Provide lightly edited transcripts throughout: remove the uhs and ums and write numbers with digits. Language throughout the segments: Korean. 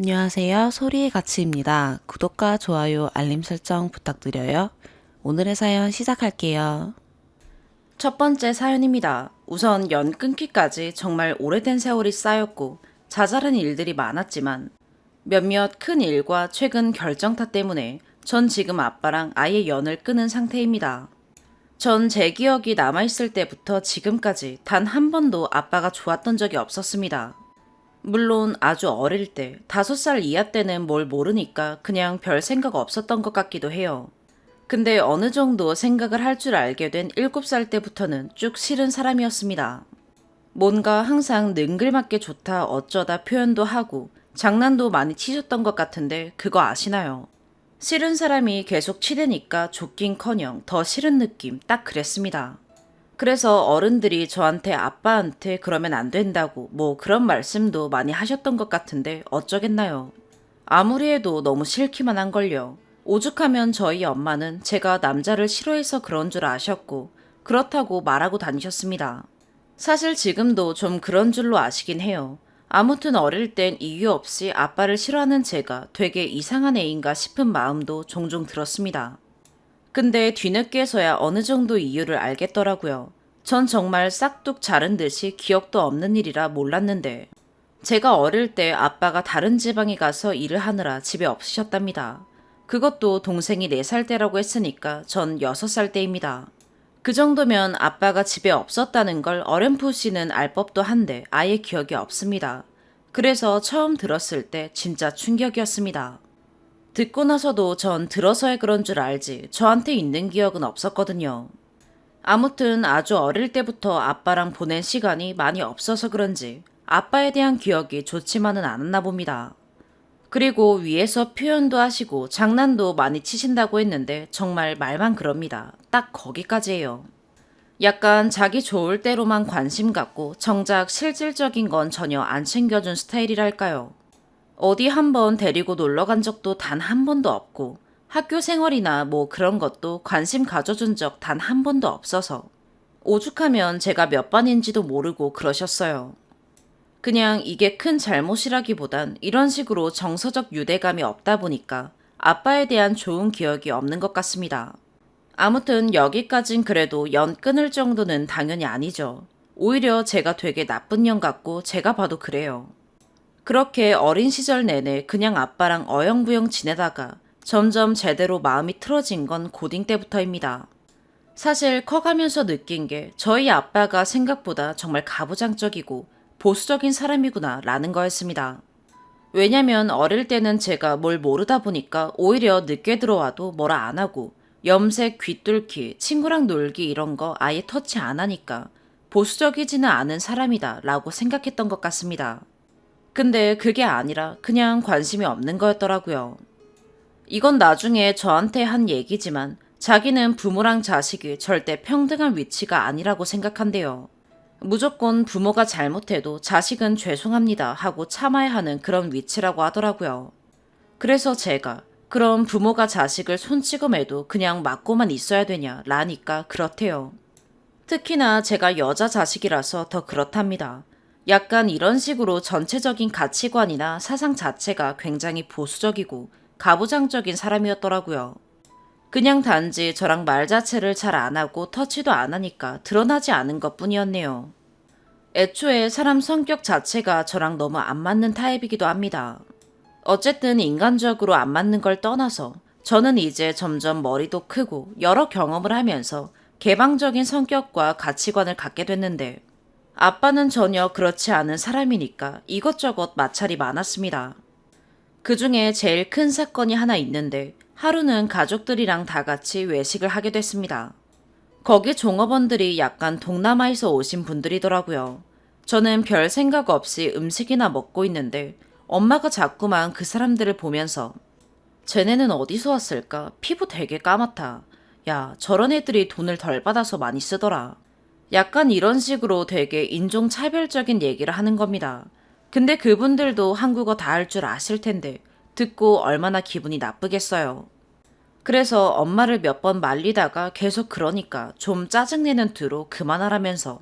안녕하세요. 소리의 가치입니다. 구독과 좋아요, 알림 설정 부탁드려요. 오늘의 사연 시작할게요. 첫 번째 사연입니다. 우선 연 끊기까지 정말 오래된 세월이 쌓였고 자잘한 일들이 많았지만 몇몇 큰 일과 최근 결정타 때문에 전 지금 아빠랑 아예 연을 끊은 상태입니다. 전 제 기억이 남아있을 때부터 지금까지 단 한 번도 아빠가 좋았던 적이 없었습니다. 물론 아주 어릴 때, 5살 이하 때는 뭘 모르니까 그냥 별 생각 없었던 것 같기도 해요. 근데 어느 정도 생각을 할 줄 알게 된 7살 때부터는 쭉 싫은 사람이었습니다. 뭔가 항상 능글맞게 좋다 어쩌다 표현도 하고 장난도 많이 치셨던 것 같은데 그거 아시나요? 싫은 사람이 계속 치대니까 좋긴커녕 더 싫은 느낌 딱 그랬습니다. 그래서 어른들이 저한테 아빠한테 그러면 안 된다고 뭐 그런 말씀도 많이 하셨던 것 같은데 어쩌겠나요. 아무리 해도 너무 싫기만 한걸요. 오죽하면 저희 엄마는 제가 남자를 싫어해서 그런 줄 아셨고 그렇다고 말하고 다니셨습니다. 사실 지금도 좀 그런 줄로 아시긴 해요. 아무튼 어릴 땐 이유 없이 아빠를 싫어하는 제가 되게 이상한 애인가 싶은 마음도 종종 들었습니다. 근데 뒤늦게서야 어느 정도 이유를 알겠더라고요. 전 정말 싹둑 자른 듯이 기억도 없는 일이라 몰랐는데 제가 어릴 때 아빠가 다른 지방에 가서 일을 하느라 집에 없으셨답니다. 그것도 동생이 4살 때라고 했으니까 전 6살 때입니다. 그 정도면 아빠가 집에 없었다는 걸 어렴풋이는 알 법도 한데 아예 기억이 없습니다. 그래서 처음 들었을 때 진짜 충격이었습니다. 듣고 나서도 전 들어서야 그런 줄 알지 저한테 있는 기억은 없었거든요. 아무튼 아주 어릴 때부터 아빠랑 보낸 시간이 많이 없어서 그런지 아빠에 대한 기억이 좋지만은 않았나 봅니다. 그리고 위에서 표현도 하시고 장난도 많이 치신다고 했는데 정말 말만 그럽니다. 딱 거기까지예요. 약간 자기 좋을 대로만 관심 갖고 정작 실질적인 건 전혀 안 챙겨준 스타일이랄까요. 어디 한번 데리고 놀러 간 적도 단 한 번도 없고 학교 생활이나 뭐 그런 것도 관심 가져준 적 단 한 번도 없어서 오죽하면 제가 몇 반인지도 모르고 그러셨어요. 그냥 이게 큰 잘못이라기보단 이런 식으로 정서적 유대감이 없다 보니까 아빠에 대한 좋은 기억이 없는 것 같습니다. 아무튼 여기까진 그래도 연 끊을 정도는 당연히 아니죠. 오히려 제가 되게 나쁜 년 같고 제가 봐도 그래요. 그렇게 어린 시절 내내 그냥 아빠랑 어영부영 지내다가 점점 제대로 마음이 틀어진 건 고딩 때부터입니다. 사실 커가면서 느낀 게 저희 아빠가 생각보다 정말 가부장적이고 보수적인 사람이구나 라는 거였습니다. 왜냐면 어릴 때는 제가 뭘 모르다 보니까 오히려 늦게 들어와도 뭐라 안 하고 염색, 귀뚫기, 친구랑 놀기 이런 거 아예 터치 안 하니까 보수적이지는 않은 사람이다 라고 생각했던 것 같습니다. 근데 그게 아니라 그냥 관심이 없는 거였더라고요. 이건 나중에 저한테 한 얘기지만 자기는 부모랑 자식이 절대 평등한 위치가 아니라고 생각한대요. 무조건 부모가 잘못해도 자식은 죄송합니다 하고 참아야 하는 그런 위치라고 하더라고요. 그래서 제가 그럼 부모가 자식을 손찌검해도 그냥 맞고만 있어야 되냐 라니까 그렇대요. 특히나 제가 여자 자식이라서 더 그렇답니다. 약간 이런 식으로 전체적인 가치관이나 사상 자체가 굉장히 보수적이고 가부장적인 사람이었더라고요. 그냥 단지 저랑 말 자체를 잘 안 하고 터치도 안 하니까 드러나지 않은 것 뿐이었네요. 애초에 사람 성격 자체가 저랑 너무 안 맞는 타입이기도 합니다. 어쨌든 인간적으로 안 맞는 걸 떠나서 저는 이제 점점 머리도 크고 여러 경험을 하면서 개방적인 성격과 가치관을 갖게 됐는데 아빠는 전혀 그렇지 않은 사람이니까 이것저것 마찰이 많았습니다. 그 중에 제일 큰 사건이 하나 있는데 하루는 가족들이랑 다 같이 외식을 하게 됐습니다. 거기 종업원들이 약간 동남아에서 오신 분들이더라고요. 저는 별 생각 없이 음식이나 먹고 있는데 엄마가 자꾸만 그 사람들을 보면서 쟤네는 어디서 왔을까? 피부 되게 까맣다. 야, 저런 애들이 돈을 덜 받아서 많이 쓰더라. 약간 이런 식으로 되게 인종차별적인 얘기를 하는 겁니다. 근데 그분들도 한국어 다 할 줄 아실 텐데 듣고 얼마나 기분이 나쁘겠어요. 그래서 엄마를 몇 번 말리다가 계속 그러니까 좀 짜증내는 뒤로 그만하라면서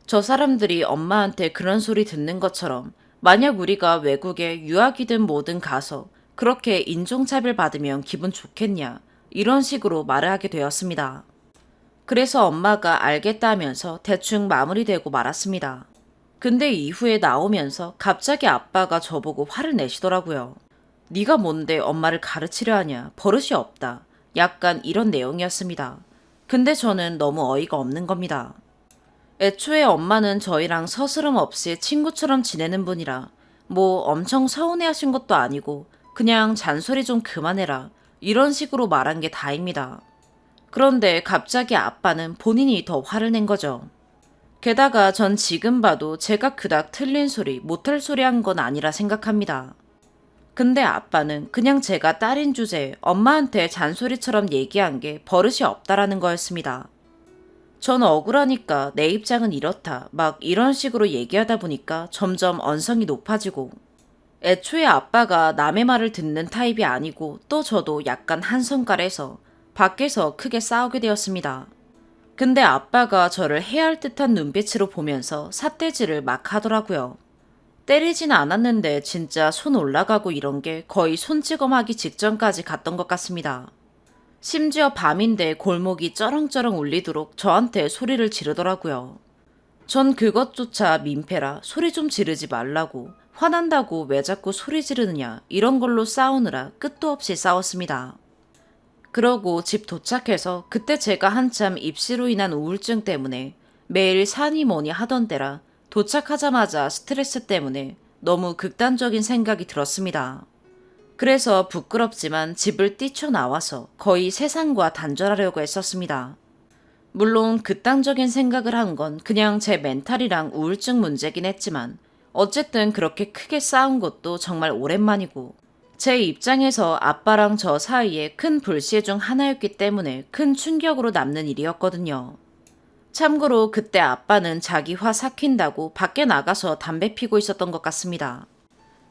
저 사람들이 엄마한테 그런 소리 듣는 것처럼 만약 우리가 외국에 유학이든 뭐든 가서 그렇게 인종차별 받으면 기분 좋겠냐, 이런 식으로 말을 하게 되었습니다. 그래서 엄마가 알겠다면서 대충 마무리되고 말았습니다. 근데 이후에 나오면서 갑자기 아빠가 저보고 화를 내시더라고요. 네가 뭔데 엄마를 가르치려 하냐, 버릇이 없다. 약간 이런 내용이었습니다. 근데 저는 너무 어이가 없는 겁니다. 애초에 엄마는 저희랑 서스럼 없이 친구처럼 지내는 분이라 뭐 엄청 서운해하신 것도 아니고 그냥 잔소리 좀 그만해라, 이런 식으로 말한 게 다입니다. 그런데 갑자기 아빠는 본인이 더 화를 낸 거죠. 게다가 전 지금 봐도 제가 그닥 틀린 소리, 못할 소리 한 건 아니라 생각합니다. 근데 아빠는 그냥 제가 딸인 주제에 엄마한테 잔소리처럼 얘기한 게 버릇이 없다라는 거였습니다. 전 억울하니까 내 입장은 이렇다, 막 이런 식으로 얘기하다 보니까 점점 언성이 높아지고, 애초에 아빠가 남의 말을 듣는 타입이 아니고 또 저도 약간 한성깔해서 밖에서 크게 싸우게 되었습니다. 근데 아빠가 저를 해할 듯한 눈빛으로 보면서 삿대질을 막 하더라고요. 때리진 않았는데 진짜 손 올라가고 이런 게 거의 손찌검하기 직전까지 갔던 것 같습니다. 심지어 밤인데 골목이 쩌렁쩌렁 울리도록 저한테 소리를 지르더라고요. 전 그것조차 민폐라 소리 좀 지르지 말라고, 화난다고 왜 자꾸 소리 지르느냐, 이런 걸로 싸우느라 끝도 없이 싸웠습니다. 그러고 집 도착해서 그때 제가 한참 입시로 인한 우울증 때문에 매일 사니 뭐니 하던 때라 도착하자마자 스트레스 때문에 너무 극단적인 생각이 들었습니다. 그래서 부끄럽지만 집을 뛰쳐나와서 거의 세상과 단절하려고 했었습니다. 물론 극단적인 생각을 한 건 그냥 제 멘탈이랑 우울증 문제긴 했지만 어쨌든 그렇게 크게 싸운 것도 정말 오랜만이고, 제 입장에서 아빠랑 저 사이에 큰 불씨 중 하나였기 때문에 큰 충격으로 남는 일이었거든요. 참고로 그때 아빠는 자기 화 삭힌다고 밖에 나가서 담배 피고 있었던 것 같습니다.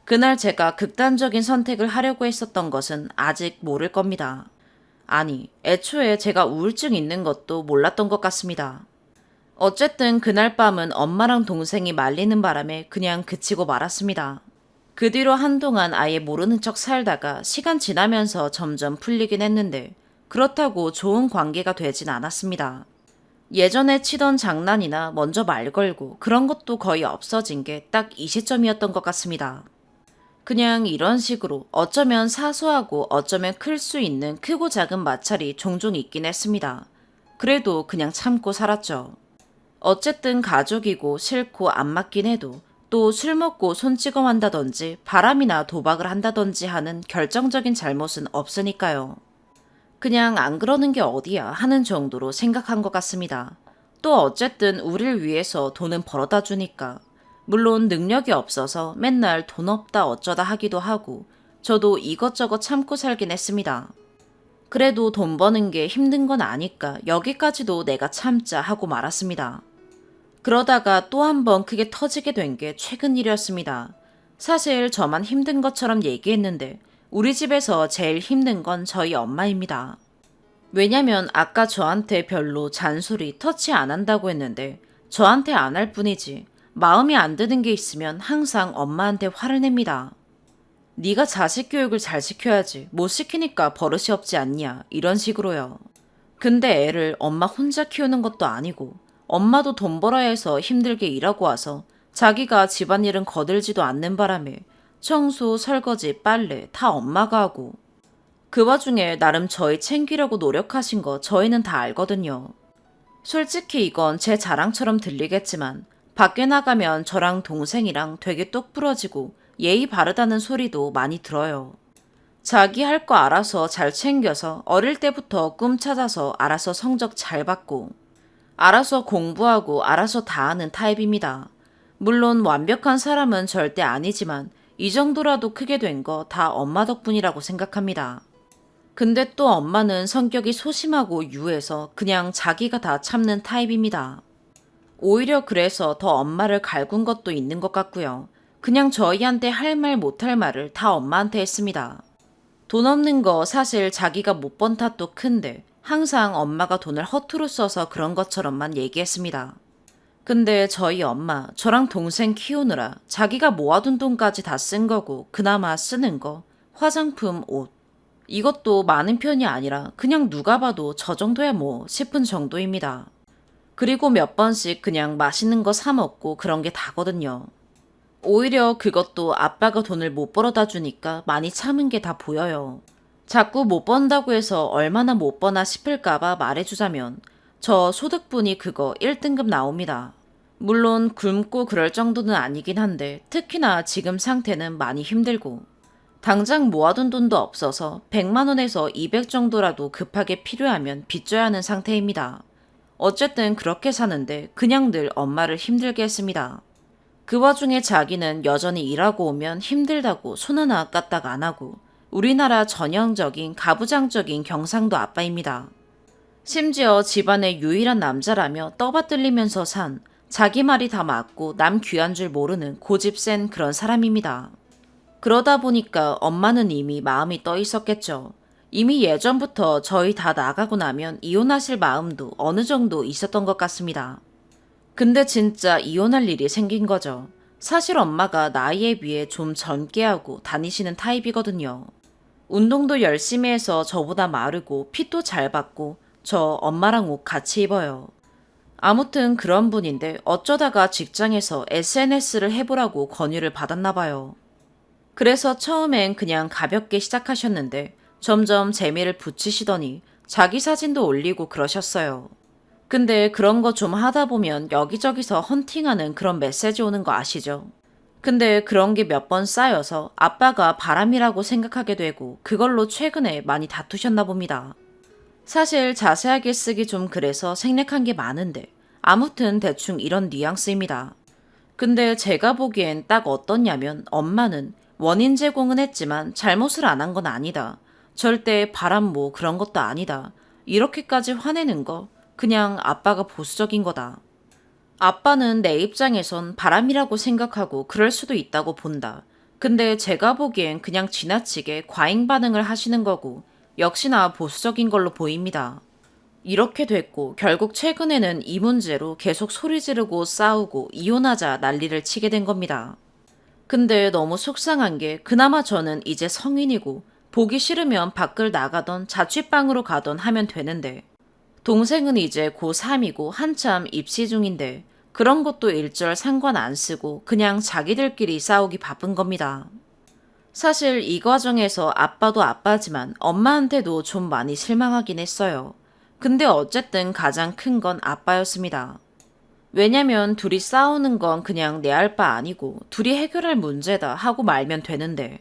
그날 제가 극단적인 선택을 하려고 했었던 것은 아직 모를 겁니다. 아니, 애초에 제가 우울증 있는 것도 몰랐던 것 같습니다. 어쨌든 그날 밤은 엄마랑 동생이 말리는 바람에 그냥 그치고 말았습니다. 그 뒤로 한동안 아예 모르는 척 살다가 시간 지나면서 점점 풀리긴 했는데 그렇다고 좋은 관계가 되진 않았습니다. 예전에 치던 장난이나 먼저 말 걸고 그런 것도 거의 없어진 게 딱 이 시점이었던 것 같습니다. 그냥 이런 식으로 어쩌면 사소하고 어쩌면 클 수 있는 크고 작은 마찰이 종종 있긴 했습니다. 그래도 그냥 참고 살았죠. 어쨌든 가족이고 싫고 안 맞긴 해도 또 술 먹고 손찌검 한다든지 바람이나 도박을 한다든지 하는 결정적인 잘못은 없으니까요. 그냥 안 그러는 게 어디야 하는 정도로 생각한 것 같습니다. 또 어쨌든 우릴 위해서 돈은 벌어다 주니까. 물론 능력이 없어서 맨날 돈 없다 어쩌다 하기도 하고 저도 이것저것 참고 살긴 했습니다. 그래도 돈 버는 게 힘든 건 아니까 여기까지도 내가 참자 하고 말았습니다. 그러다가 또 한 번 크게 터지게 된 게 최근 일이었습니다. 사실 저만 힘든 것처럼 얘기했는데 우리 집에서 제일 힘든 건 저희 엄마입니다. 왜냐면 아까 저한테 별로 잔소리, 터치 안 한다고 했는데 저한테 안 할 뿐이지 마음에 안 드는 게 있으면 항상 엄마한테 화를 냅니다. 네가 자식 교육을 잘 시켜야지, 못 시키니까 버릇이 없지 않냐, 이런 식으로요. 근데 애를 엄마 혼자 키우는 것도 아니고 엄마도 돈 벌어야 해서 힘들게 일하고 와서 자기가 집안일은 거들지도 않는 바람에 청소, 설거지, 빨래 다 엄마가 하고, 그 와중에 나름 저희 챙기려고 노력하신 거 저희는 다 알거든요. 솔직히 이건 제 자랑처럼 들리겠지만 밖에 나가면 저랑 동생이랑 되게 똑부러지고 예의 바르다는 소리도 많이 들어요. 자기 할 거 알아서 잘 챙겨서 어릴 때부터 꿈 찾아서 알아서 성적 잘 받고 알아서 공부하고 알아서 다 하는 타입입니다. 물론 완벽한 사람은 절대 아니지만 이 정도라도 크게 된 거 다 엄마 덕분이라고 생각합니다. 근데 또 엄마는 성격이 소심하고 유해서 그냥 자기가 다 참는 타입입니다. 오히려 그래서 더 엄마를 갈군 것도 있는 것 같고요. 그냥 저희한테 할 말 못할 말을 다 엄마한테 했습니다. 돈 없는 거 사실 자기가 못 번 탓도 큰데 항상 엄마가 돈을 허투루 써서 그런 것처럼만 얘기했습니다. 근데 저희 엄마, 저랑 동생 키우느라 자기가 모아둔 돈까지 다 쓴 거고 그나마 쓰는 거, 화장품, 옷. 이것도 많은 편이 아니라 그냥 누가 봐도 저 정도야 뭐 싶은 정도입니다. 그리고 몇 번씩 그냥 맛있는 거 사 먹고 그런 게 다거든요. 오히려 그것도 아빠가 돈을 못 벌어다 주니까 많이 참은 게 다 보여요. 자꾸 못 번다고 해서 얼마나 못 버나 싶을까봐 말해주자면 저 소득분이 그거 1등급 나옵니다. 물론 굶고 그럴 정도는 아니긴 한데 특히나 지금 상태는 많이 힘들고 당장 모아둔 돈도 없어서 100만 원에서 200 정도라도 급하게 필요하면 빚져야 하는 상태입니다. 어쨌든 그렇게 사는데 그냥 늘 엄마를 힘들게 했습니다. 그 와중에 자기는 여전히 일하고 오면 힘들다고 손 하나 까딱 안 하고 우리나라 전형적인 가부장적인 경상도 아빠입니다. 심지어 집안의 유일한 남자라며 떠받들리면서 산 자기 말이 다 맞고 남 귀한 줄 모르는 고집 센 그런 사람입니다. 그러다 보니까 엄마는 이미 마음이 떠 있었겠죠. 이미 예전부터 저희 다 나가고 나면 이혼하실 마음도 어느 정도 있었던 것 같습니다. 근데 진짜 이혼할 일이 생긴 거죠. 사실 엄마가 나이에 비해 좀 젊게 하고 다니시는 타입이거든요. 운동도 열심히 해서 저보다 마르고 핏도 잘 받고 저 엄마랑 옷 같이 입어요. 아무튼 그런 분인데 어쩌다가 직장에서 SNS를 해보라고 권유를 받았나 봐요. 그래서 처음엔 그냥 가볍게 시작하셨는데 점점 재미를 붙이시더니 자기 사진도 올리고 그러셨어요. 근데 그런 거 좀 하다 보면 여기저기서 헌팅하는 그런 메시지 오는 거 아시죠? 근데 그런 게 몇 번 쌓여서 아빠가 바람이라고 생각하게 되고 그걸로 최근에 많이 다투셨나 봅니다. 사실 자세하게 쓰기 좀 그래서 생략한 게 많은데 아무튼 대충 이런 뉘앙스입니다. 근데 제가 보기엔 딱 어떻냐면 엄마는 원인 제공은 했지만 잘못을 안 한 건 아니다. 절대 바람 뭐 그런 것도 아니다. 이렇게까지 화내는 거 그냥 아빠가 보수적인 거다. 아빠는 내 입장에선 바람이라고 생각하고 그럴 수도 있다고 본다. 근데 제가 보기엔 그냥 지나치게 과잉 반응을 하시는 거고 역시나 보수적인 걸로 보입니다. 이렇게 됐고 결국 최근에는 이 문제로 계속 소리 지르고 싸우고 이혼하자 난리를 치게 된 겁니다. 근데 너무 속상한 게 그나마 저는 이제 성인이고 보기 싫으면 밖을 나가던 자취방으로 가던 하면 되는데 동생은 이제 고3이고 한참 입시 중인데 그런 것도 일절 상관 안 쓰고 그냥 자기들끼리 싸우기 바쁜 겁니다. 사실 이 과정에서 아빠도 아빠지만 엄마한테도 좀 많이 실망하긴 했어요. 근데 어쨌든 가장 큰 건 아빠였습니다. 왜냐면 둘이 싸우는 건 그냥 내 할 바 아니고 둘이 해결할 문제다 하고 말면 되는데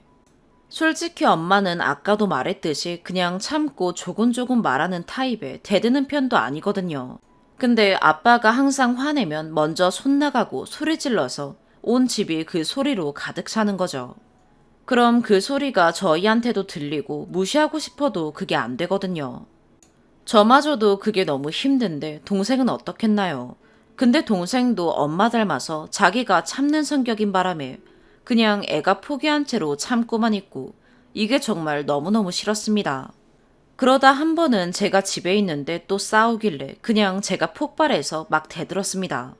솔직히 엄마는 아까도 말했듯이 그냥 참고 조곤조곤 말하는 타입에 대드는 편도 아니거든요. 근데 아빠가 항상 화내면 먼저 손 나가고 소리 질러서 온 집이 그 소리로 가득 차는 거죠. 그럼 그 소리가 저희한테도 들리고 무시하고 싶어도 그게 안 되거든요. 저마저도 그게 너무 힘든데 동생은 어떻겠나요? 근데 동생도 엄마 닮아서 자기가 참는 성격인 바람에 그냥 애가 포기한 채로 참고만 있고 이게 정말 너무너무 싫었습니다. 그러다 한 번은 제가 집에 있는데 또 싸우길래 그냥 제가 폭발해서 막 대들었습니다.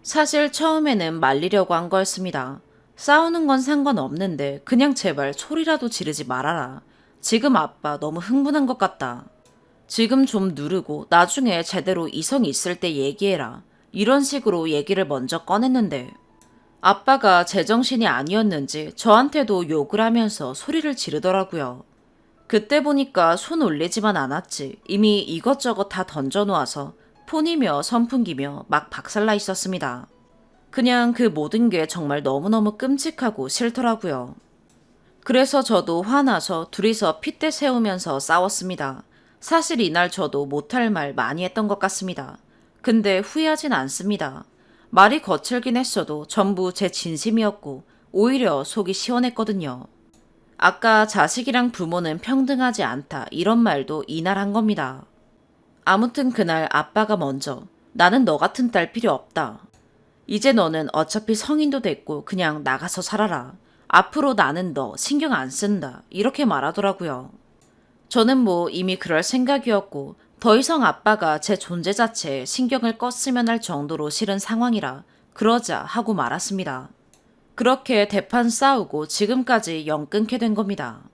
사실 처음에는 말리려고 한 거였습니다. 싸우는 건 상관없는데 그냥 제발 소리라도 지르지 말아라. 지금 아빠 너무 흥분한 것 같다. 지금 좀 누르고 나중에 제대로 이성 있을 때 얘기해라. 이런 식으로 얘기를 먼저 꺼냈는데 아빠가 제정신이 아니었는지 저한테도 욕을 하면서 소리를 지르더라고요. 그때 보니까 손 올리지만 않았지 이미 이것저것 다 던져놓아서 폰이며 선풍기며 막 박살나 있었습니다. 그냥 그 모든 게 정말 너무너무 끔찍하고 싫더라고요. 그래서 저도 화나서 둘이서 핏대 세우면서 싸웠습니다. 사실 이날 저도 못할 말 많이 했던 것 같습니다. 근데 후회하진 않습니다. 말이 거칠긴 했어도 전부 제 진심이었고 오히려 속이 시원했거든요. 아까 자식이랑 부모는 평등하지 않다 이런 말도 이날 한 겁니다. 아무튼 그날 아빠가 먼저 나는 너 같은 딸 필요 없다. 이제 너는 어차피 성인도 됐고 그냥 나가서 살아라. 앞으로 나는 너 신경 안 쓴다. 이렇게 말하더라고요. 저는 뭐 이미 그럴 생각이었고 더 이상 아빠가 제 존재 자체에 신경을 껐으면 할 정도로 싫은 상황이라 그러자 하고 말았습니다. 그렇게 대판 싸우고 지금까지 영 끊게 된 겁니다.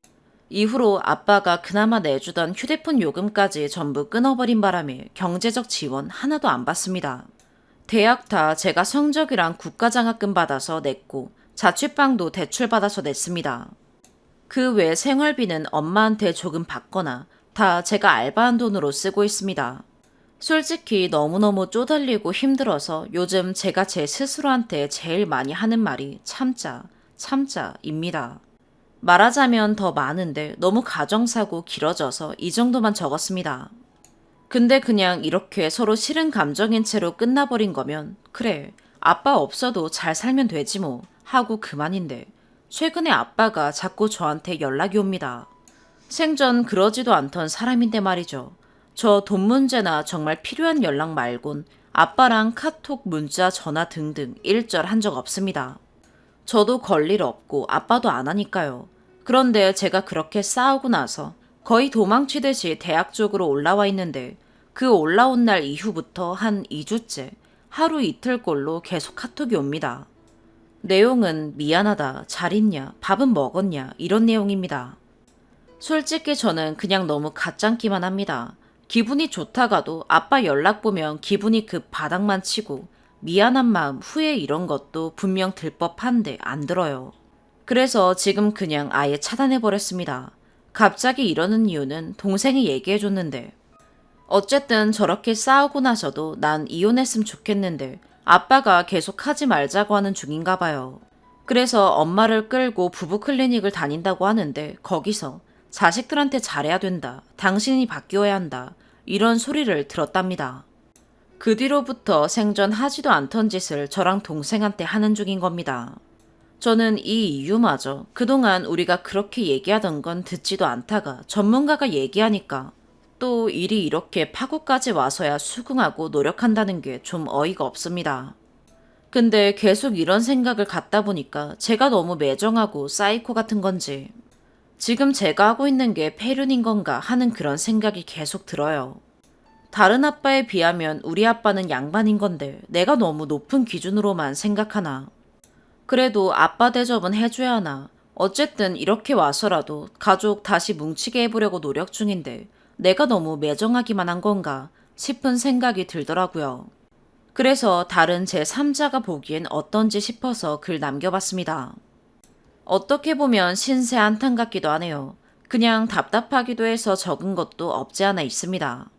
이후로 아빠가 그나마 내주던 휴대폰 요금까지 전부 끊어버린 바람에 경제적 지원 하나도 안 받습니다. 대학 다 제가 성적이랑 국가장학금 받아서 냈고 자취방도 대출받아서 냈습니다. 그 외 생활비는 엄마한테 조금 받거나 다 제가 알바한 돈으로 쓰고 있습니다. 솔직히 너무너무 쪼달리고 힘들어서 요즘 제가 제 스스로한테 제일 많이 하는 말이 참자, 참자입니다. 말하자면 더 많은데 너무 가정사고 길어져서 이 정도만 적었습니다. 근데 그냥 이렇게 서로 싫은 감정인 채로 끝나버린 거면 그래, 아빠 없어도 잘 살면 되지 뭐 하고 그만인데 최근에 아빠가 자꾸 저한테 연락이 옵니다. 생전 그러지도 않던 사람인데 말이죠. 저 돈 문제나 정말 필요한 연락 말곤 아빠랑 카톡, 문자, 전화 등등 일절 한 적 없습니다. 저도 걸 일 없고 아빠도 안 하니까요. 그런데 제가 그렇게 싸우고 나서 거의 도망치듯이 대학 쪽으로 올라와 있는데 그 올라온 날 이후부터 한 2주째 하루 이틀꼴로 계속 카톡이 옵니다. 내용은 미안하다, 잘 있냐, 밥은 먹었냐 이런 내용입니다. 솔직히 저는 그냥 너무 갓장기만 합니다. 기분이 좋다가도 아빠 연락 보면 기분이 급 바닥만 치고 미안한 마음, 후회 이런 것도 분명 들 법한데 안 들어요. 그래서 지금 그냥 아예 차단해버렸습니다. 갑자기 이러는 이유는 동생이 얘기해줬는데 어쨌든 저렇게 싸우고 나서도 난 이혼했으면 좋겠는데 아빠가 계속 하지 말자고 하는 중인가 봐요. 그래서 엄마를 끌고 부부 클리닉을 다닌다고 하는데 거기서 자식들한테 잘해야 된다. 당신이 바뀌어야 한다. 이런 소리를 들었답니다. 그 뒤로부터 생전 하지도 않던 짓을 저랑 동생한테 하는 중인 겁니다. 저는 이 이유마저 그동안 우리가 그렇게 얘기하던 건 듣지도 않다가 전문가가 얘기하니까 또 일이 이렇게 파고까지 와서야 수긍하고 노력한다는 게 좀 어이가 없습니다. 근데 계속 이런 생각을 갖다 보니까 제가 너무 매정하고 사이코 같은 건지 지금 제가 하고 있는 게 폐륜인 건가 하는 그런 생각이 계속 들어요. 다른 아빠에 비하면 우리 아빠는 양반인 건데 내가 너무 높은 기준으로만 생각하나. 그래도 아빠 대접은 해줘야 하나. 어쨌든 이렇게 와서라도 가족 다시 뭉치게 해보려고 노력 중인데 내가 너무 매정하기만 한 건가 싶은 생각이 들더라고요. 그래서 다른 제3자가 보기엔 어떤지 싶어서 글 남겨봤습니다. 어떻게 보면 신세 한탄 같기도 하네요. 그냥 답답하기도 해서 적은 것도 없지 않아 있습니다.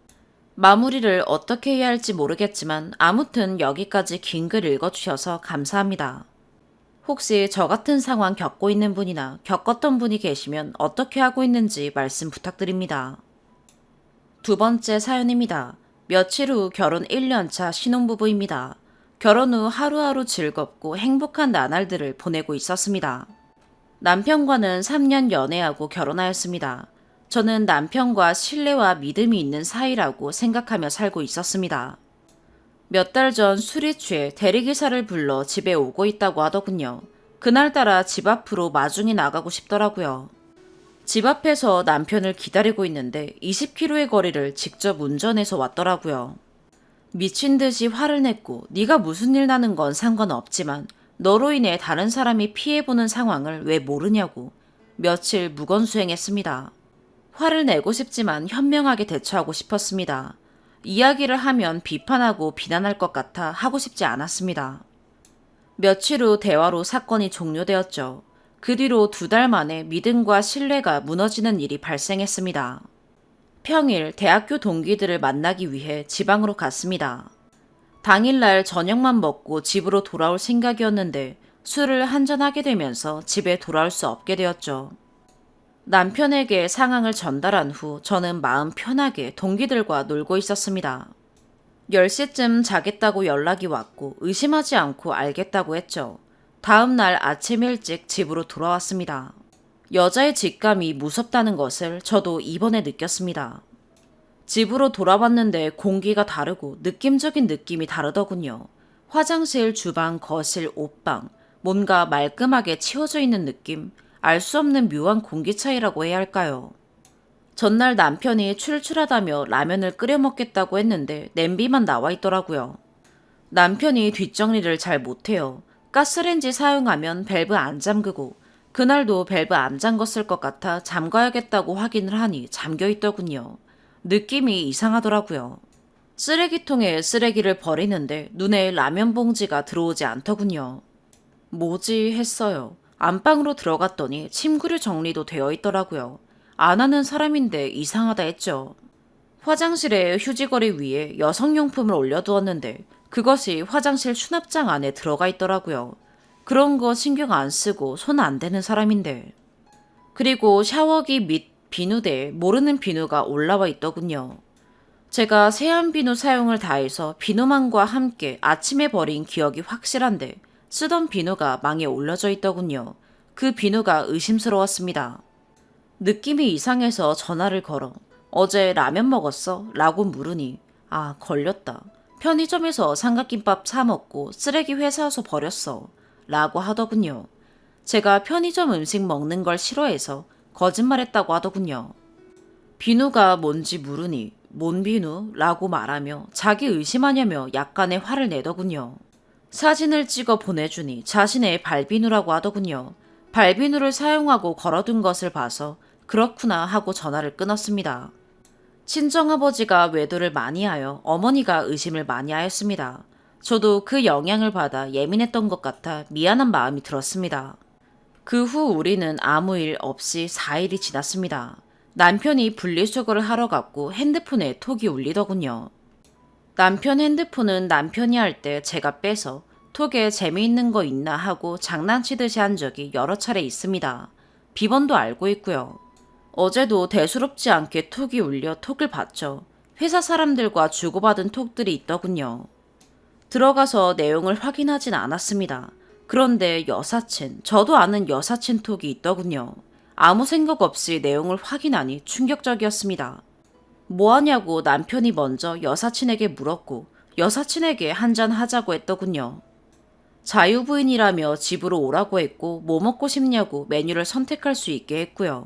마무리를 어떻게 해야 할지 모르겠지만 아무튼 여기까지 긴 글 읽어주셔서 감사합니다. 혹시 저 같은 상황 겪고 있는 분이나 겪었던 분이 계시면 어떻게 하고 있는지 말씀 부탁드립니다. 두 번째 사연입니다. 며칠 후 결혼 1년차 신혼부부입니다. 결혼 후 하루하루 즐겁고 행복한 나날들을 보내고 있었습니다. 남편과는 3년 연애하고 결혼하였습니다. 저는 남편과 신뢰와 믿음이 있는 사이라고 생각하며 살고 있었습니다. 몇 달 전 술이 취해 대리기사를 불러 집에 오고 있다고 하더군요. 그날따라 집 앞으로 마중이 나가고 싶더라고요. 집 앞에서 남편을 기다리고 있는데 20km의 거리를 직접 운전해서 왔더라고요. 미친 듯이 화를 냈고 네가 무슨 일 나는 건 상관없지만 너로 인해 다른 사람이 피해보는 상황을 왜 모르냐고 며칠 무건수행했습니다. 화를 내고 싶지만 현명하게 대처하고 싶었습니다. 이야기를 하면 비판하고 비난할 것 같아 하고 싶지 않았습니다. 며칠 후 대화로 사건이 종료되었죠. 그 뒤로 2달 만에 믿음과 신뢰가 무너지는 일이 발생했습니다. 평일 대학교 동기들을 만나기 위해 지방으로 갔습니다. 당일날 저녁만 먹고 집으로 돌아올 생각이었는데 술을 한잔하게 되면서 집에 돌아올 수 없게 되었죠. 남편에게 상황을 전달한 후 저는 마음 편하게 동기들과 놀고 있었습니다. 10시쯤 자겠다고 연락이 왔고 의심하지 않고 알겠다고 했죠. 다음 날 아침 일찍 집으로 돌아왔습니다. 여자의 직감이 무섭다는 것을 저도 이번에 느꼈습니다. 집으로 돌아왔는데 공기가 다르고 느낌적인 느낌이 다르더군요. 화장실, 주방, 거실, 옷방, 뭔가 말끔하게 치워져 있는 느낌, 알 수 없는 묘한 공기 차이라고 해야 할까요? 전날 남편이 출출하다며 라면을 끓여 먹겠다고 했는데 냄비만 나와 있더라고요. 남편이 뒷정리를 잘 못해요. 가스레인지 사용하면 밸브 안 잠그고 그날도 밸브 안 잠궜을 것 같아 잠가야겠다고 확인을 하니 잠겨 있더군요. 느낌이 이상하더라고요. 쓰레기통에 쓰레기를 버리는데 눈에 라면 봉지가 들어오지 않더군요. 뭐지 했어요. 안방으로 들어갔더니 침구류 정리도 되어 있더라고요. 안 하는 사람인데 이상하다 했죠. 화장실에 휴지거리 위에 여성용품을 올려두었는데 그것이 화장실 수납장 안에 들어가 있더라고요. 그런 거 신경 안 쓰고 손 안 대는 사람인데. 그리고 샤워기 및 비누대에 모르는 비누가 올라와 있더군요. 제가 세안 비누 사용을 다해서 비누망과 함께 아침에 버린 기억이 확실한데 쓰던 비누가 망에 올려져 있더군요. 그 비누가 의심스러웠습니다. 느낌이 이상해서 전화를 걸어 어제 라면 먹었어? 라고 물으니 아 걸렸다. 편의점에서 삼각김밥 사 먹고 쓰레기 회사에서 버렸어. 라고 하더군요. 제가 편의점 음식 먹는 걸 싫어해서 거짓말했다고 하더군요. 비누가 뭔지 물으니 뭔 비누? 라고 말하며 자기 의심하냐며 약간의 화를 내더군요. 사진을 찍어 보내주니 자신의 발비누라고 하더군요. 발비누를 사용하고 걸어둔 것을 봐서 그렇구나 하고 전화를 끊었습니다. 친정아버지가 외도를 많이 하여 어머니가 의심을 많이 하였습니다. 저도 그 영향을 받아 예민했던 것 같아 미안한 마음이 들었습니다. 그 후 우리는 아무 일 없이 4일이 지났습니다. 남편이 분리수거를 하러 갔고 핸드폰에 톡이 울리더군요. 남편 핸드폰은 남편이 할 때 제가 빼서 톡에 재미있는 거 있나 하고 장난치듯이 한 적이 여러 차례 있습니다. 비번도 알고 있고요. 어제도 대수롭지 않게 톡이 울려 톡을 봤죠. 회사 사람들과 주고받은 톡들이 있더군요. 들어가서 내용을 확인하진 않았습니다. 그런데 여사친, 저도 아는 여사친 톡이 있더군요. 아무 생각 없이 내용을 확인하니 충격적이었습니다. 뭐하냐고 남편이 먼저 여사친에게 물었고 여사친에게 한잔 하자고 했더군요. 자유부인이라며 집으로 오라고 했고 뭐 먹고 싶냐고 메뉴를 선택할 수 있게 했고요.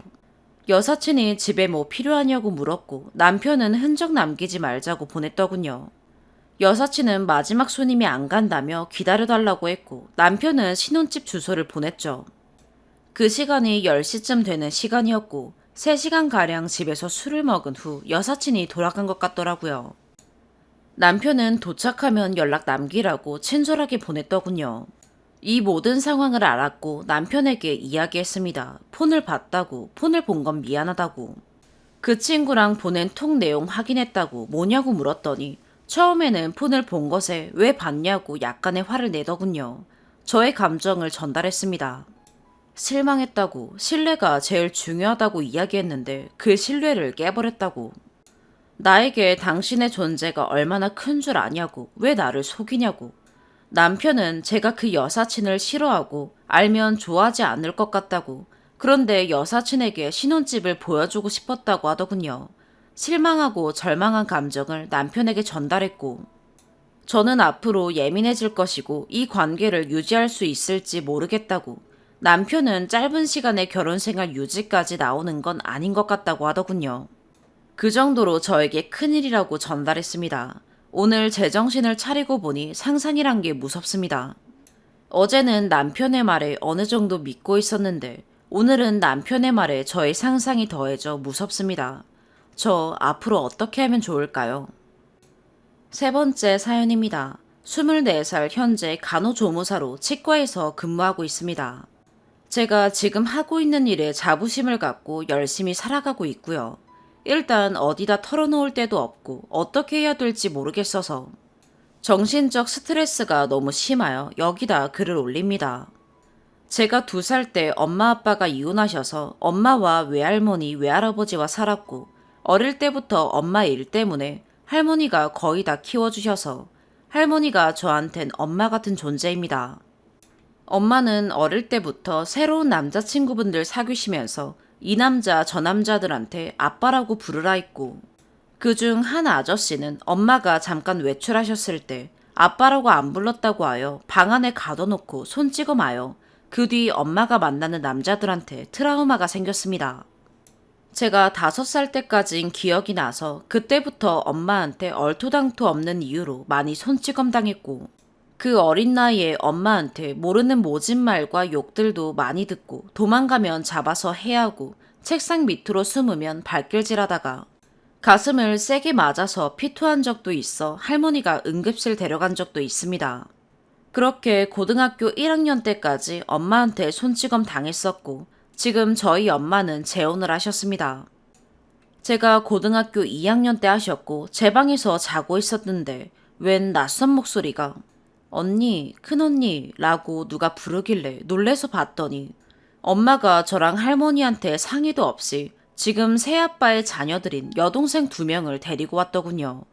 여사친이 집에 뭐 필요하냐고 물었고 남편은 흔적 남기지 말자고 보냈더군요. 여사친은 마지막 손님이 안 간다며 기다려달라고 했고 남편은 신혼집 주소를 보냈죠. 그 시간이 10시쯤 되는 시간이었고 3시간가량 집에서 술을 먹은 후 여사친이 돌아간 것 같더라고요. 남편은 도착하면 연락 남기라고 친절하게 보냈더군요. 이 모든 상황을 알았고 남편에게 이야기했습니다. 폰을 봤다고, 폰을 본 건 미안하다고. 그 친구랑 보낸 톡 내용 확인했다고 뭐냐고 물었더니 처음에는 폰을 본 것에 왜 봤냐고 약간의 화를 내더군요. 저의 감정을 전달했습니다. 실망했다고, 신뢰가 제일 중요하다고 이야기했는데 그 신뢰를 깨버렸다고. 나에게 당신의 존재가 얼마나 큰 줄 아냐고, 왜 나를 속이냐고. 남편은 제가 그 여사친을 싫어하고 알면 좋아하지 않을 것 같다고. 그런데 여사친에게 신혼집을 보여주고 싶었다고 하더군요. 실망하고 절망한 감정을 남편에게 전달했고 저는 앞으로 예민해질 것이고 이 관계를 유지할 수 있을지 모르겠다고. 남편은 짧은 시간에 결혼생활 유지까지 나오는 건 아닌 것 같다고 하더군요. 그 정도로 저에게 큰일이라고 전달했습니다. 오늘 제정신을 차리고 보니 상상이란 게 무섭습니다. 어제는 남편의 말에 어느 정도 믿고 있었는데 오늘은 남편의 말에 저의 상상이 더해져 무섭습니다. 저 앞으로 어떻게 하면 좋을까요? 3번째 사연입니다. 24살 현재 간호조무사로 치과에서 근무하고 있습니다. 제가 지금 하고 있는 일에 자부심을 갖고 열심히 살아가고 있고요. 일단 어디다 털어놓을 데도 없고 어떻게 해야 될지 모르겠어서 정신적 스트레스가 너무 심하여 여기다 글을 올립니다. 제가 2살 때 엄마 아빠가 이혼하셔서 엄마와 외할머니 외할아버지와 살았고 어릴 때부터 엄마 일 때문에 할머니가 거의 다 키워주셔서 할머니가 저한텐 엄마 같은 존재입니다. 엄마는 어릴 때부터 새로운 남자친구분들 사귀시면서 이 남자 저 남자들한테 아빠라고 부르라 했고 그중 한 아저씨는 엄마가 잠깐 외출하셨을 때 아빠라고 안 불렀다고 하여 방 안에 가둬놓고 손 찍어 마요. 그 뒤 엄마가 만나는 남자들한테 트라우마가 생겼습니다. 제가 5살 때까진 기억이 나서 그때부터 엄마한테 얼토당토 없는 이유로 많이 손찌검 당했고, 그 어린 나이에 엄마한테 모르는 모진 말과 욕들도 많이 듣고, 도망가면 잡아서 해하고 책상 밑으로 숨으면 발길질하다가 가슴을 세게 맞아서 피토한 적도 있어 할머니가 응급실 데려간 적도 있습니다. 그렇게 고등학교 1학년 때까지 엄마한테 손찌검 당했었고, 지금 저희 엄마는 재혼을 하셨습니다. 제가 고등학교 2학년 때 하셨고 제 방에서 자고 있었는데 웬 낯선 목소리가 언니, 큰언니 라고 누가 부르길래 놀래서 봤더니 엄마가 저랑 할머니한테 상의도 없이 지금 새아빠의 자녀들인 여동생 2명을 데리고 왔더군요.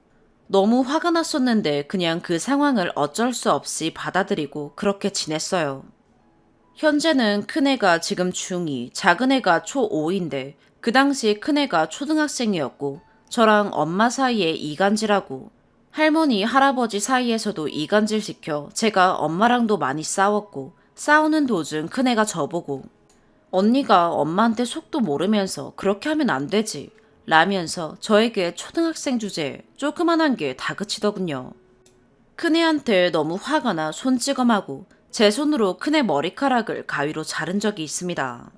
너무 화가 났었는데 그냥 그 상황을 어쩔 수 없이 받아들이고 그렇게 지냈어요. 현재는 큰애가 지금 중2, 작은애가 초5인데 그 당시 큰애가 초등학생이었고 저랑 엄마 사이에 이간질하고 할머니, 할아버지 사이에서도 이간질 시켜 제가 엄마랑도 많이 싸웠고 싸우는 도중 큰애가 저보고 언니가 엄마한테 속도 모르면서 그렇게 하면 안 되지 라면서 저에게 초등학생 주제에 조그만한 게 다그치더군요. 큰애한테 너무 화가 나 손찌검하고 제 손으로 큰애 머리카락을 가위로 자른 적이 있습니다.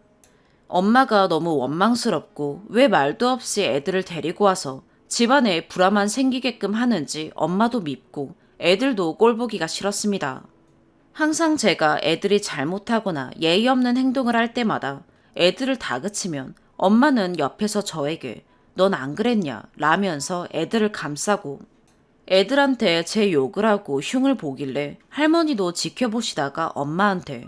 엄마가 너무 원망스럽고 왜 말도 없이 애들을 데리고 와서 집안에 불화만 생기게끔 하는지 엄마도 밉고 애들도 꼴보기가 싫었습니다. 항상 제가 애들이 잘못하거나 예의 없는 행동을 할 때마다 애들을 다그치면 엄마는 옆에서 저에게 넌 안 그랬냐 라면서 애들을 감싸고 애들한테 제 욕을 하고 흉을 보길래 할머니도 지켜보시다가 엄마한테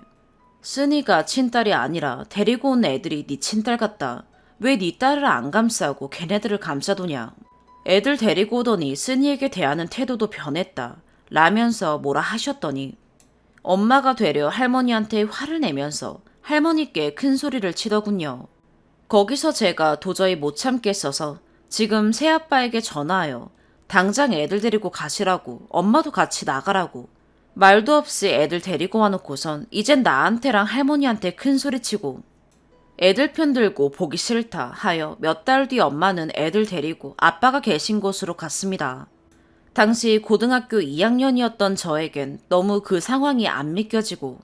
쓰니가 친딸이 아니라 데리고 온 애들이 네 친딸 같다. 왜 네 딸을 안 감싸고 걔네들을 감싸두냐. 애들 데리고 오더니 쓰니에게 대하는 태도도 변했다. 라면서 뭐라 하셨더니 엄마가 되려 할머니한테 화를 내면서 할머니께 큰 소리를 치더군요. 거기서 제가 도저히 못 참겠어서 지금 새아빠에게 전화하여 당장 애들 데리고 가시라고 엄마도 같이 나가라고 말도 없이 애들 데리고 와놓고선 이젠 나한테랑 할머니한테 큰 소리치고 애들 편 들고 보기 싫다 하여 몇 달 뒤 엄마는 애들 데리고 아빠가 계신 곳으로 갔습니다. 당시 고등학교 2학년이었던 저에겐 너무 그 상황이 안 믿겨지고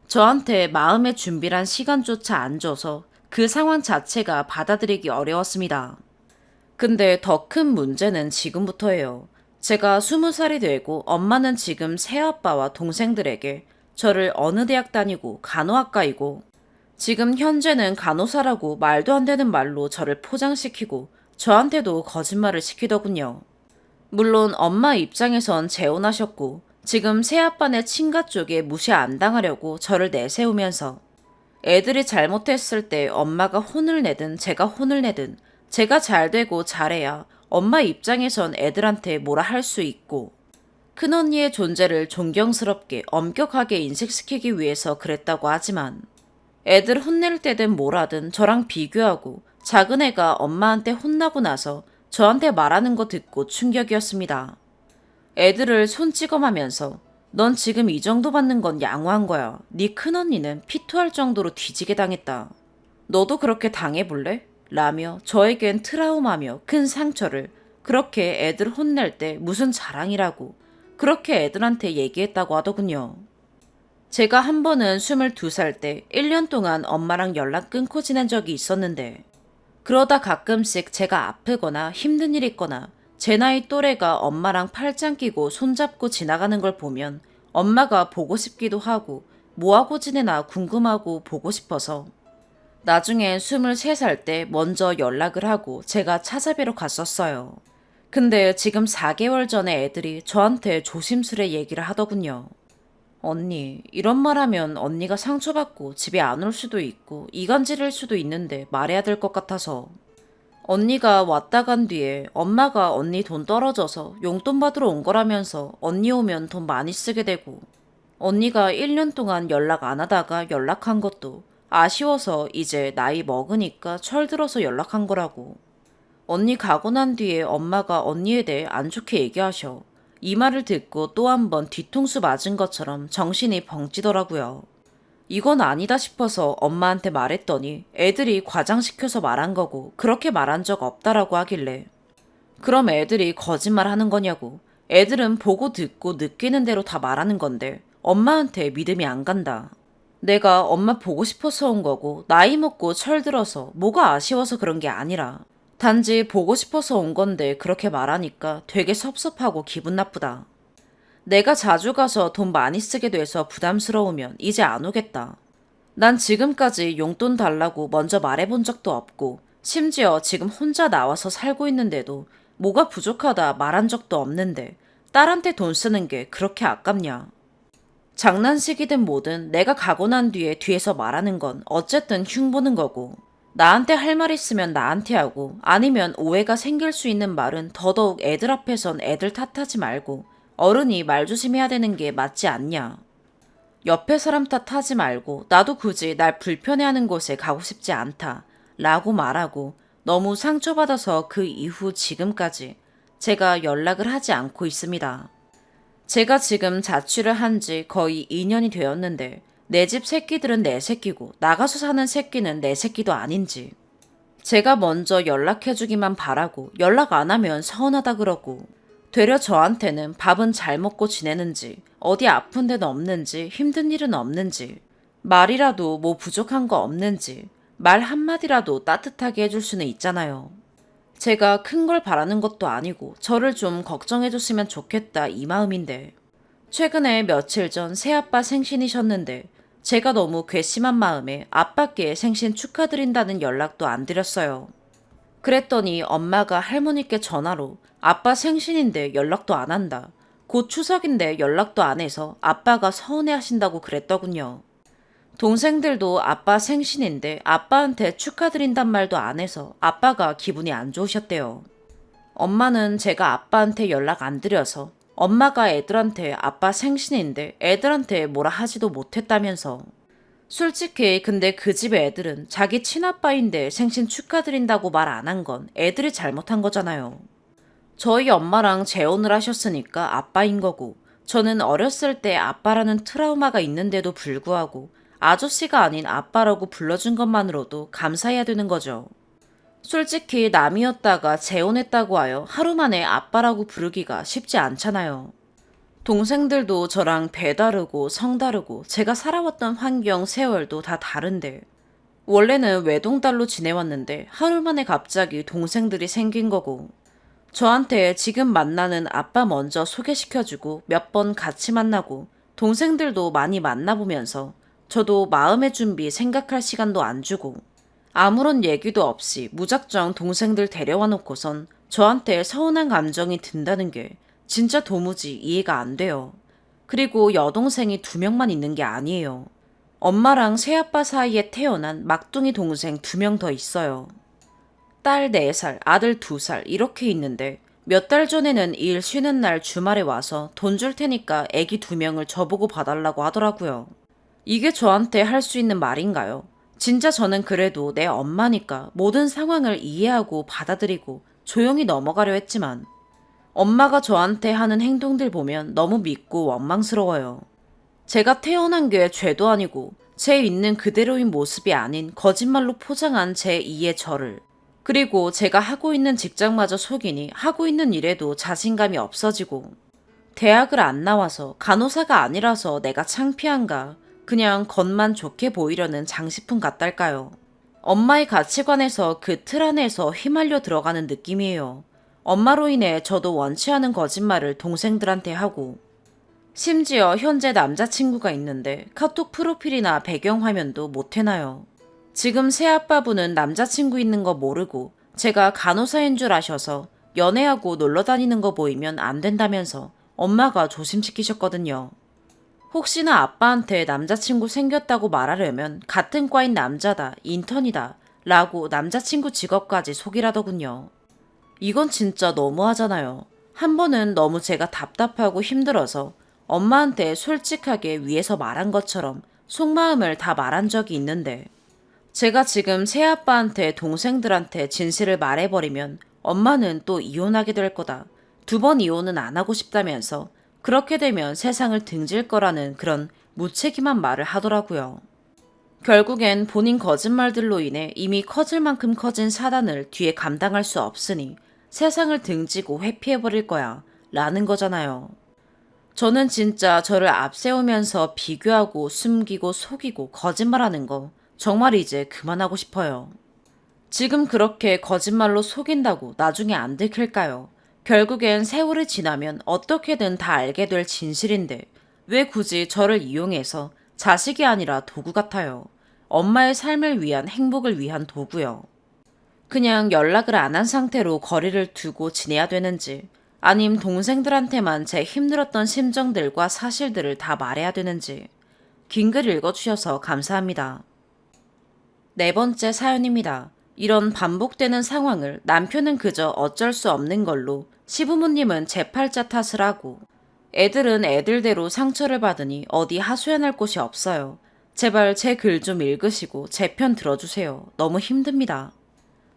저한테 마음의 준비란 시간조차 안 줘서 그 상황 자체가 받아들이기 어려웠습니다. 근데 더 큰 문제는 지금부터예요. 제가 20살이 되고 엄마는 지금 새아빠와 동생들에게 저를 어느 대학 다니고 간호학과이고 지금 현재는 간호사라고 말도 안 되는 말로 저를 포장시키고 저한테도 거짓말을 시키더군요. 물론 엄마 입장에선 재혼하셨고 지금 새아빠네 친가 쪽에 무시 안 당하려고 저를 내세우면서 애들이 잘못했을 때 엄마가 혼을 내든 제가 혼을 내든 제가 잘 되고 잘해야 엄마 입장에선 애들한테 뭐라 할 수 있고 큰언니의 존재를 존경스럽게 엄격하게 인식시키기 위해서 그랬다고 하지만 애들 혼낼 때든 뭐라든 저랑 비교하고 작은애가 엄마한테 혼나고 나서 저한테 말하는 거 듣고 충격이었습니다. 애들을 손찌검하면서 넌 지금 이 정도 받는 건 양호한 거야. 네 큰언니는 피토할 정도로 뒤지게 당했다. 너도 그렇게 당해볼래? 라며 저에겐 트라우마며 큰 상처를 그렇게 애들 혼낼 때 무슨 자랑이라고 그렇게 애들한테 얘기했다고 하더군요. 제가 한 번은 22살 때 1년 동안 엄마랑 연락 끊고 지낸 적이 있었는데 그러다 가끔씩 제가 아프거나 힘든 일 있거나 제 나이 또래가 엄마랑 팔짱 끼고 손잡고 지나가는 걸 보면 엄마가 보고 싶기도 하고 뭐하고 지내나 궁금하고 보고 싶어서 나중에 23살 때 먼저 연락을 하고 제가 찾아뵈러 갔었어요. 근데 지금 4개월 전에 애들이 저한테 조심스레 얘기를 하더군요. 언니, 이런 말 하면 언니가 상처받고 집에 안 올 수도 있고 이간질일 수도 있는데 말해야 될 것 같아서. 언니가 왔다 간 뒤에 엄마가 언니 돈 떨어져서 용돈 받으러 온 거라면서 언니 오면 돈 많이 쓰게 되고 언니가 1년 동안 연락 안 하다가 연락한 것도 아쉬워서 이제 나이 먹으니까 철들어서 연락한 거라고. 언니 가고 난 뒤에 엄마가 언니에 대해 안 좋게 얘기하셔. 이 말을 듣고 또 한 번 뒤통수 맞은 것처럼 정신이 벙찌더라고요. 이건 아니다 싶어서 엄마한테 말했더니 애들이 과장시켜서 말한 거고 그렇게 말한 적 없다라고 하길래 그럼 애들이 거짓말 하는 거냐고. 애들은 보고 듣고 느끼는 대로 다 말하는 건데 엄마한테 믿음이 안 간다. 내가 엄마 보고 싶어서 온 거고 나이 먹고 철들어서 뭐가 아쉬워서 그런 게 아니라 단지 보고 싶어서 온 건데 그렇게 말하니까 되게 섭섭하고 기분 나쁘다. 내가 자주 가서 돈 많이 쓰게 돼서 부담스러우면 이제 안 오겠다. 난 지금까지 용돈 달라고 먼저 말해본 적도 없고 심지어 지금 혼자 나와서 살고 있는데도 뭐가 부족하다 말한 적도 없는데 딸한테 돈 쓰는 게 그렇게 아깝냐. 장난식이든 뭐든 내가 가고 난 뒤에 뒤에서 말하는 건 어쨌든 흉보는 거고 나한테 할 말 있으면 나한테 하고 아니면 오해가 생길 수 있는 말은 더더욱 애들 앞에선 애들 탓하지 말고 어른이 말 조심해야 되는 게 맞지 않냐. 옆에 사람 탓하지 말고 나도 굳이 날 불편해하는 곳에 가고 싶지 않다 라고 말하고 너무 상처받아서 그 이후 지금까지 제가 연락을 하지 않고 있습니다. 제가 지금 자취를 한 지 거의 2년이 되었는데 내 집 새끼들은 내 새끼고 나가서 사는 새끼는 내 새끼도 아닌지 제가 먼저 연락해주기만 바라고 연락 안 하면 서운하다 그러고 되려 저한테는 밥은 잘 먹고 지내는지 어디 아픈 데는 없는지 힘든 일은 없는지 말이라도 뭐 부족한 거 없는지 말 한마디라도 따뜻하게 해줄 수는 있잖아요. 제가 큰 걸 바라는 것도 아니고 저를 좀 걱정해줬으면 좋겠다 이 마음인데 최근에 며칠 전 새아빠 생신이셨는데 제가 너무 괘씸한 마음에 아빠께 생신 축하드린다는 연락도 안 드렸어요. 그랬더니 엄마가 할머니께 전화로 아빠 생신인데 연락도 안 한다. 곧 추석인데 연락도 안 해서 아빠가 서운해 하신다고 그랬더군요. 동생들도 아빠 생신인데 아빠한테 축하드린단 말도 안 해서 아빠가 기분이 안 좋으셨대요. 엄마는 제가 아빠한테 연락 안 드려서 엄마가 애들한테 아빠 생신인데 애들한테 뭐라 하지도 못했다면서. 솔직히 근데 그 집의 애들은 자기 친아빠인데 생신 축하드린다고 말 안 한 건 애들이 잘못한 거잖아요. 저희 엄마랑 재혼을 하셨으니까 아빠인 거고 저는 어렸을 때 아빠라는 트라우마가 있는데도 불구하고 아저씨가 아닌 아빠라고 불러준 것만으로도 감사해야 되는 거죠. 솔직히 남이었다가 재혼했다고 하여 하루 만에 아빠라고 부르기가 쉽지 않잖아요. 동생들도 저랑 배 다르고 성 다르고 제가 살아왔던 환경, 세월도 다 다른데 원래는 외동딸로 지내왔는데 하루 만에 갑자기 동생들이 생긴 거고 저한테 지금 만나는 아빠 먼저 소개시켜주고 몇 번 같이 만나고 동생들도 많이 만나보면서 저도 마음의 준비 생각할 시간도 안 주고 아무런 얘기도 없이 무작정 동생들 데려와 놓고선 저한테 서운한 감정이 든다는 게 진짜 도무지 이해가 안 돼요. 그리고 여동생이 2명만 있는 게 아니에요. 엄마랑 새아빠 사이에 태어난 막둥이 동생 2명 더 있어요. 딸 4살, 아들 2살 이렇게 있는데 몇 달 전에는 일 쉬는 날 주말에 와서 돈 줄 테니까 애기 2명을 저보고 봐달라고 하더라고요. 이게 저한테 할 수 있는 말인가요? 진짜 저는 그래도 내 엄마니까 모든 상황을 이해하고 받아들이고 조용히 넘어가려 했지만 엄마가 저한테 하는 행동들 보면 너무 믿고 원망스러워요. 제가 태어난 게 죄도 아니고 제 있는 그대로인 모습이 아닌 거짓말로 포장한 제2의 저를 그리고 제가 하고 있는 직장마저 속이니 하고 있는 일에도 자신감이 없어지고 대학을 안 나와서 간호사가 아니라서 내가 창피한가 그냥 겉만 좋게 보이려는 장식품 같달까요. 엄마의 가치관에서 그 틀 안에서 휘말려 들어가는 느낌이에요. 엄마로 인해 저도 원치 않은 거짓말을 동생들한테 하고 심지어 현재 남자친구가 있는데 카톡 프로필이나 배경화면도 못 해놔요. 지금 새아빠분은 남자친구 있는 거 모르고 제가 간호사인 줄 아셔서 연애하고 놀러 다니는 거 보이면 안 된다면서 엄마가 조심시키셨거든요. 혹시나 아빠한테 남자친구 생겼다고 말하려면 같은 과인 남자다, 인턴이다 라고 남자친구 직업까지 속이라더군요. 이건 진짜 너무하잖아요. 한 번은 너무 제가 답답하고 힘들어서 엄마한테 솔직하게 위에서 말한 것처럼 속마음을 다 말한 적이 있는데 제가 지금 새아빠한테 동생들한테 진실을 말해버리면 엄마는 또 이혼하게 될 거다. 2번 이혼은 안 하고 싶다면서 그렇게 되면 세상을 등질 거라는 그런 무책임한 말을 하더라고요. 결국엔 본인 거짓말들로 인해 이미 커질 만큼 커진 사단을 뒤에 감당할 수 없으니 세상을 등지고 회피해버릴 거야 라는 거잖아요. 저는 진짜 저를 앞세우면서 비교하고 숨기고 속이고 거짓말하는 거 정말 이제 그만하고 싶어요. 지금 그렇게 거짓말로 속인다고 나중에 안 들킬까요? 결국엔 세월이 지나면 어떻게든 다 알게 될 진실인데 왜 굳이 저를 이용해서 자식이 아니라 도구 같아요. 엄마의 삶을 위한 행복을 위한 도구요. 그냥 연락을 안 한 상태로 거리를 두고 지내야 되는지 아님 동생들한테만 제 힘들었던 심정들과 사실들을 다 말해야 되는지 긴 글 읽어주셔서 감사합니다. 네 번째 사연입니다. 이런 반복되는 상황을 남편은 그저 어쩔 수 없는 걸로 시부모님은 제 팔자 탓을 하고 애들은 애들대로 상처를 받으니 어디 하소연할 곳이 없어요. 제발 제 글 좀 읽으시고 제 편 들어주세요. 너무 힘듭니다.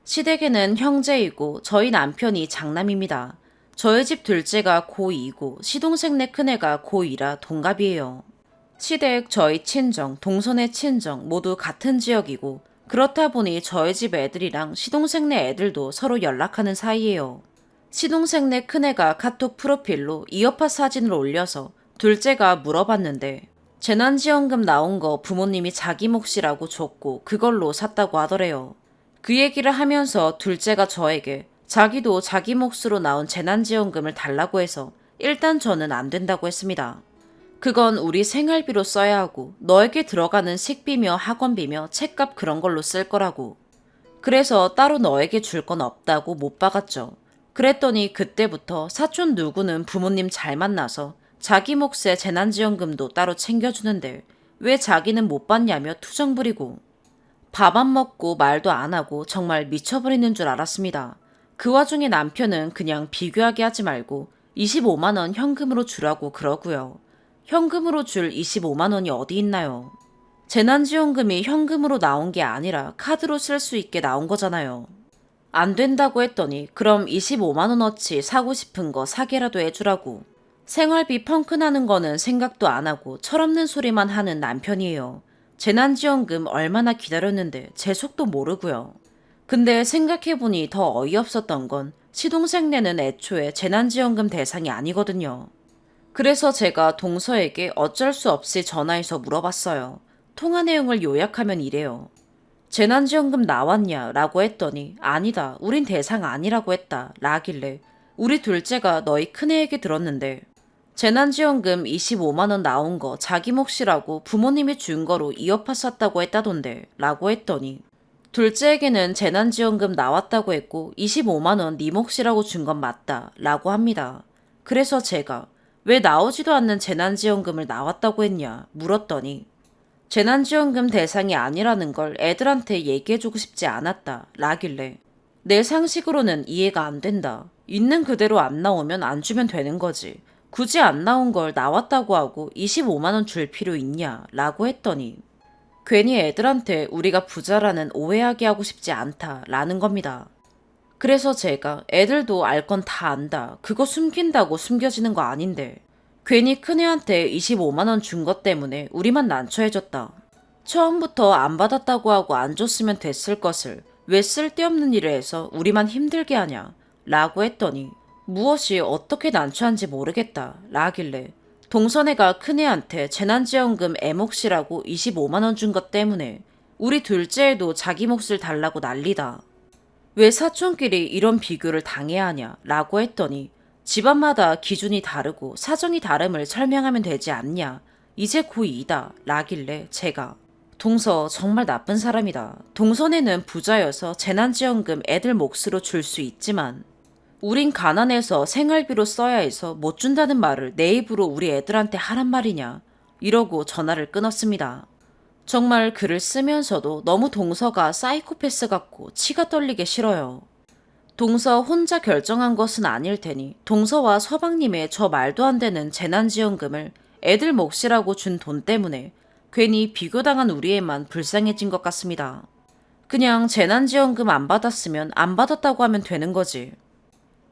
시댁에는 형제이고 저희 남편이 장남입니다. 저희 집 둘째가 고2고 시동생 네 큰애가 고2라 동갑이에요. 시댁, 저희 친정, 동선의 친정 모두 같은 지역이고 그렇다 보니 저희 집 애들이랑 시동생네 애들도 서로 연락하는 사이예요. 시동생네 큰애가 카톡 프로필로 이어팟 사진을 올려서 둘째가 물어봤는데 재난지원금 나온 거 부모님이 자기 몫이라고 줬고 그걸로 샀다고 하더래요. 그 얘기를 하면서 둘째가 저에게 자기도 자기 몫으로 나온 재난지원금을 달라고 해서 일단 저는 안 된다고 했습니다. 그건 우리 생활비로 써야 하고 너에게 들어가는 식비며 학원비며 책값 그런 걸로 쓸 거라고. 그래서 따로 너에게 줄 건 없다고 못 박았죠. 그랬더니 그때부터 사촌 누구는 부모님 잘 만나서 자기 몫의 재난지원금도 따로 챙겨주는데 왜 자기는 못 받냐며 투정 부리고 밥 안 먹고 말도 안 하고 정말 미쳐버리는 줄 알았습니다. 그 와중에 남편은 그냥 비교하게 하지 말고 25만 원 현금으로 주라고 그러고요. 현금으로 줄 25만 원이 어디 있나요? 재난지원금이 현금으로 나온 게 아니라 카드로 쓸 수 있게 나온 거잖아요. 안 된다고 했더니 그럼 25만 원어치 사고 싶은 거 사게라도 해주라고. 생활비 펑크 나는 거는 생각도 안 하고 철없는 소리만 하는 남편이에요. 재난지원금 얼마나 기다렸는데 제 속도 모르고요. 근데 생각해보니 더 어이없었던 건 시동생네는 애초에 재난지원금 대상이 아니거든요. 그래서 제가 동서에게 어쩔 수 없이 전화해서 물어봤어요. 통화 내용을 요약하면 이래요. 재난지원금 나왔냐? 라고 했더니 아니다. 우린 대상 아니라고 했다. 라길래 우리 둘째가 너희 큰애 얘기 들었는데 재난지원금 25만 원 나온 거 자기 몫이라고 부모님이 준 거로 이어팟 샀다고 했다던데 라고 했더니 둘째에게는 재난지원금 나왔다고 했고 25만 원 네 몫이라고 준 건 맞다 라고 합니다. 그래서 제가 왜 나오지도 않는 재난지원금을 나왔다고 했냐 물었더니 재난지원금 대상이 아니라는 걸 애들한테 얘기해주고 싶지 않았다 라길래 내 상식으로는 이해가 안 된다. 있는 그대로 안 나오면 안 주면 되는 거지. 굳이 안 나온 걸 나왔다고 하고 25만 원 줄 필요 있냐 라고 했더니 괜히 애들한테 우리가 부자라는 오해하게 하고 싶지 않다 라는 겁니다. 그래서 제가 애들도 알 건 다 안다. 그거 숨긴다고 숨겨지는 거 아닌데. 괜히 큰애한테 25만 원 준 것 때문에 우리만 난처해졌다. 처음부터 안 받았다고 하고 안 줬으면 됐을 것을 왜 쓸데없는 일을 해서 우리만 힘들게 하냐 라고 했더니 무엇이 어떻게 난처한지 모르겠다 라길래 동선애가 큰애한테 재난지원금 애 몫이라고 25만 원 준 것 때문에 우리 둘째에도 자기 몫을 달라고 난리다. 왜 사촌끼리 이런 비교를 당해야 하냐 라고 했더니 집안마다 기준이 다르고 사정이 다름을 설명하면 되지 않냐. 이제 고2다 라길래 제가 동서 정말 나쁜 사람이다. 동선에는 부자여서 재난지원금 애들 몫으로 줄 수 있지만 우린 가난해서 생활비로 써야 해서 못 준다는 말을 내 입으로 우리 애들한테 하란 말이냐. 이러고 전화를 끊었습니다. 정말 글을 쓰면서도 너무 동서가 사이코패스 같고 치가 떨리게 싫어요. 동서 혼자 결정한 것은 아닐 테니 동서와 서방님의 저 말도 안 되는 재난지원금을 애들 몫이라고 준 돈 때문에 괜히 비교당한 우리 애만 불쌍해진 것 같습니다. 그냥 재난지원금 안 받았으면 안 받았다고 하면 되는 거지.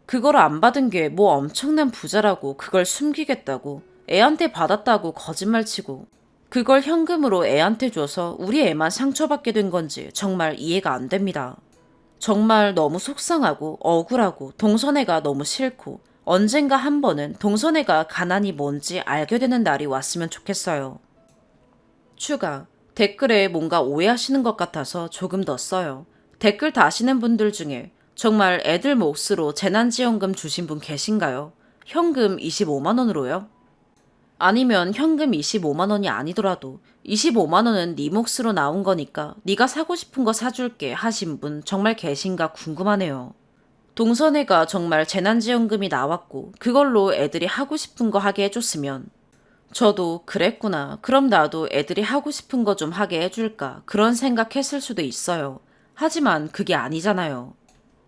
그걸 안 받은 게 뭐 엄청난 부자라고 그걸 숨기겠다고 애한테 받았다고 거짓말치고 그걸 현금으로 애한테 줘서 우리 애만 상처받게 된 건지 정말 이해가 안 됩니다. 정말 너무 속상하고 억울하고 동선애가 너무 싫고 언젠가 한 번은 동선애가 가난이 뭔지 알게 되는 날이 왔으면 좋겠어요. 추가. 댓글에 뭔가 오해하시는 것 같아서 조금 더 써요. 댓글 다시는 분들 중에 정말 애들 몫으로 재난지원금 주신 분 계신가요? 현금 25만 원으로요? 아니면 현금 25만 원이 아니더라도 25만 원은 네 몫으로 나온 거니까 네가 사고 싶은 거 사줄게 하신 분 정말 계신가 궁금하네요. 동선애가 정말 재난지원금이 나왔고 그걸로 애들이 하고 싶은 거 하게 해줬으면 저도 그랬구나. 그럼 나도 애들이 하고 싶은 거 좀 하게 해줄까. 그런 생각했을 수도 있어요. 하지만 그게 아니잖아요.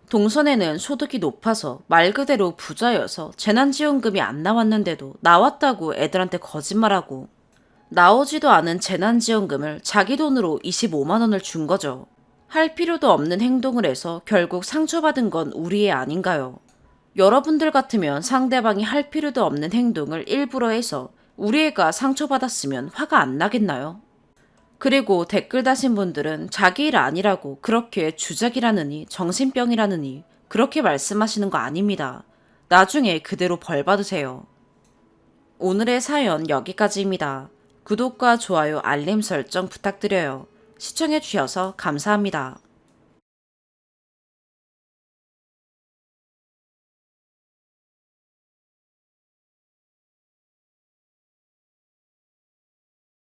동선에는 소득이 높아서 말 그대로 부자여서 재난지원금이 안 나왔는데도 나왔다고 애들한테 거짓말하고 나오지도 않은 재난지원금을 자기 돈으로 25만 원을 준 거죠. 할 필요도 없는 행동을 해서 결국 상처받은 건 우리 애 아닌가요? 여러분들 같으면 상대방이 할 필요도 없는 행동을 일부러 해서 우리 애가 상처받았으면 화가 안 나겠나요? 그리고 댓글 다신 분들은 자기 일 아니라고 그렇게 주작이라느니 정신병이라느니 그렇게 말씀하시는 거 아닙니다. 나중에 그대로 벌 받으세요. 오늘의 사연 여기까지입니다. 구독과 좋아요, 알림 설정 부탁드려요. 시청해주셔서 감사합니다.